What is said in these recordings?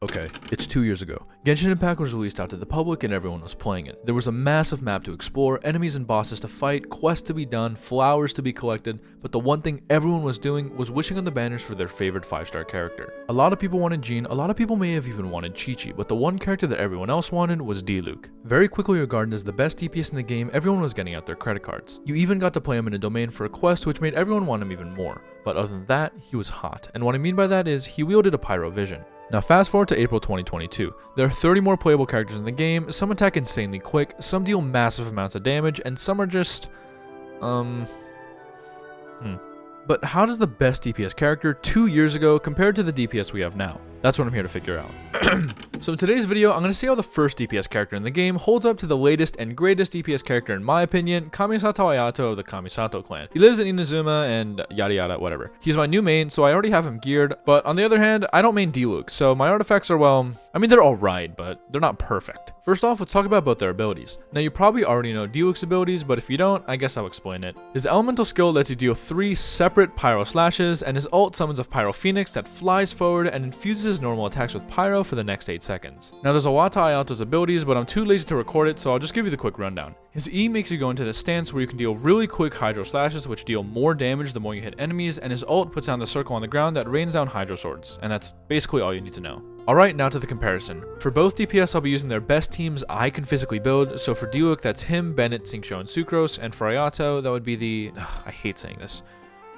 Okay, it's 2 years ago. Genshin Impact was released out to the public and everyone was playing it. There was a massive map to explore, enemies and bosses to fight, quests to be done, flowers to be collected, but the one thing everyone was doing was wishing on the banners for their favorite 5-star character. A lot of people wanted Jean, a lot of people may have even wanted Chi-Chi, but the one character that everyone else wanted was Diluc. Very quickly regarded as the best DPS in the game, everyone was getting out their credit cards. You even got to play him in a domain for a quest, which made everyone want him even more. But other than that, he was hot, and what I mean by that is he wielded a pyro vision. Now fast forward to April 2022. There are 30 more playable characters in the game, some attack insanely quick, some deal massive amounts of damage, and some are just... But how does the best DPS character 2 years ago compare to the DPS we have now? That's what I'm here to figure out. So in today's video, I'm going to see how the first DPS character in the game holds up to the latest and greatest DPS character in my opinion, Kamisato Ayato of the Kamisato clan. He lives in Inazuma and yada yada whatever. He's my new main, so I already have him geared, but on the other hand, I don't main Diluc, so my artifacts are, well, I mean they're alright, but they're not perfect. First off, let's talk about both their abilities. Now you probably already know Diluc's abilities, but if you don't, I guess I'll explain it. His elemental skill lets you deal 3 separate pyro slashes, and his ult summons a pyro phoenix that flies forward and infuses his normal attacks with pyro for the next 8 seconds. Now there's a lot to Ayato's abilities, but I'm too lazy to record it, so I'll just give you the quick rundown. His E makes you go into this stance where you can deal really quick hydro slashes which deal more damage the more you hit enemies, and his ult puts down the circle on the ground that rains down hydro swords, and that's basically all you need to know. Alright, now to the comparison. For both DPS, I'll be using their best teams I can physically build, so for Diluc, that's him, Bennett, Xingqiu, and Sucrose, and for Ayato, that would be the... I hate saying this.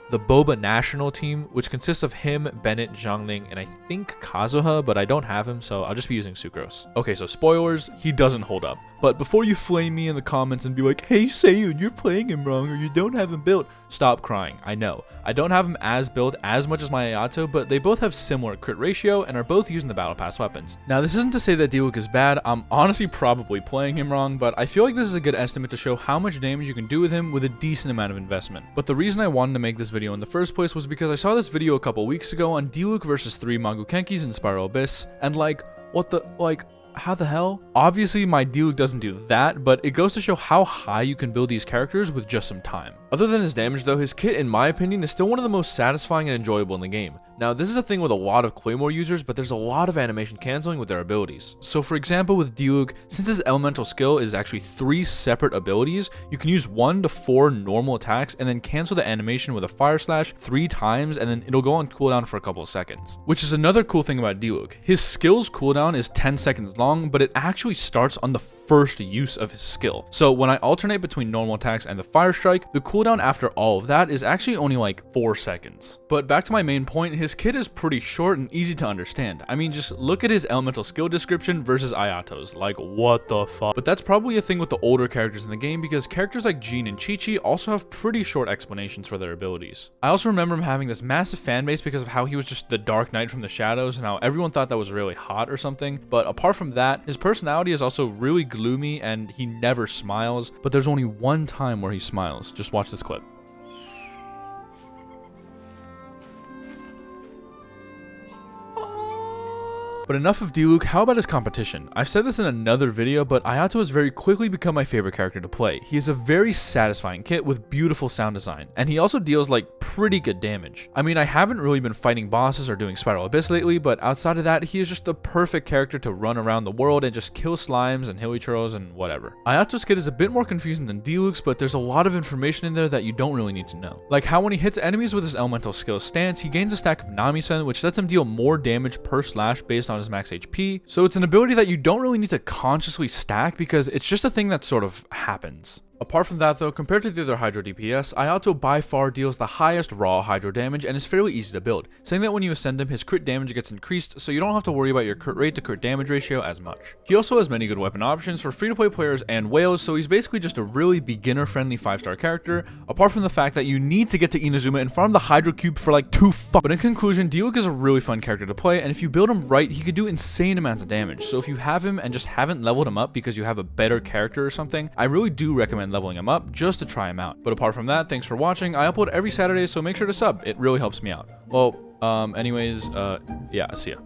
The Boba National team, which consists of him, Bennett, Zhangling, and I think Kazuha, but I don't have him, so I'll just be using Sucrose. Okay, so spoilers, he doesn't hold up. But before you flame me in the comments and be like, hey Seiun, you're playing him wrong or you don't have him built, stop crying. I know. I don't have him as built as much as my Ayato, but they both have similar crit ratio and are both using the Battle Pass weapons. Now this isn't to say that Diluc is bad, I'm honestly probably playing him wrong, but I feel like this is a good estimate to show how much damage you can do with him with a decent amount of investment. But the reason I wanted to make this video in the first place was because I saw this video a couple weeks ago on Diluc versus 3 Mangukenkis in Spiral Abyss, and like, what the, like, how the hell? Obviously my Diluc doesn't do that, but it goes to show how high you can build these characters with just some time. Other than his damage though, his kit in my opinion is still one of the most satisfying and enjoyable in the game. Now this is a thing with a lot of Claymore users, but there's a lot of animation canceling with their abilities. So for example with Diluc, since his elemental skill is actually 3 separate abilities, you can use 1 to 4 normal attacks and then cancel the animation with a fire slash 3 times and then it'll go on cooldown for a couple of seconds. Which is another cool thing about Diluc. His skill's cooldown is 10 seconds long, but it actually starts on the first use of his skill. So when I alternate between normal attacks and the fire strike, the cooldown after all of that is actually only like 4 seconds. But back to my main point, his kit is pretty short and easy to understand. I mean, just look at his elemental skill description versus Ayato's. Like, what the fuck? But that's probably a thing with the older characters in the game because characters like Jean and Chi-Chi also have pretty short explanations for their abilities. I also remember him having this massive fan base because of how he was just the Dark Knight from the shadows and how everyone thought that was really hot or something. But apart from that, his personality is also really gloomy and he never smiles, but there's only one time where he smiles. Just watch this clip. But enough of Diluc, how about his competition? I've said this in another video, but Ayato has very quickly become my favorite character to play. He is a very satisfying kit with beautiful sound design, and he also deals like pretty good damage. I mean, I haven't really been fighting bosses or doing Spiral Abyss lately, but outside of that, he is just the perfect character to run around the world and just kill slimes and hilly churros and whatever. Ayato's kit is a bit more confusing than Diluc's, but there's a lot of information in there that you don't really need to know. Like how when he hits enemies with his elemental skill stance, he gains a stack of Nami-sen, which lets him deal more damage per slash based on his max HP, so it's an ability that you don't really need to consciously stack because it's just a thing that sort of happens. Apart from that though, compared to the other Hydro DPS, Ayato by far deals the highest raw Hydro damage and is fairly easy to build, saying that when you ascend him, his crit damage gets increased, so you don't have to worry about your crit rate to crit damage ratio as much. He also has many good weapon options for free-to-play players and whales, so he's basically just a really beginner-friendly 5-star character, apart from the fact that you need to get to Inazuma and farm the Hydro Cube for like 2 fuck. But in conclusion, Diluc is a really fun character to play, and if you build him right, he could do insane amounts of damage, so if you have him and just haven't leveled him up because you have a better character or something, I really do recommend leveling him up just to try him out. But apart from that, thanks for watching. I upload every Saturday, so make sure to sub. It really helps me out. Well, anyways, yeah, see ya.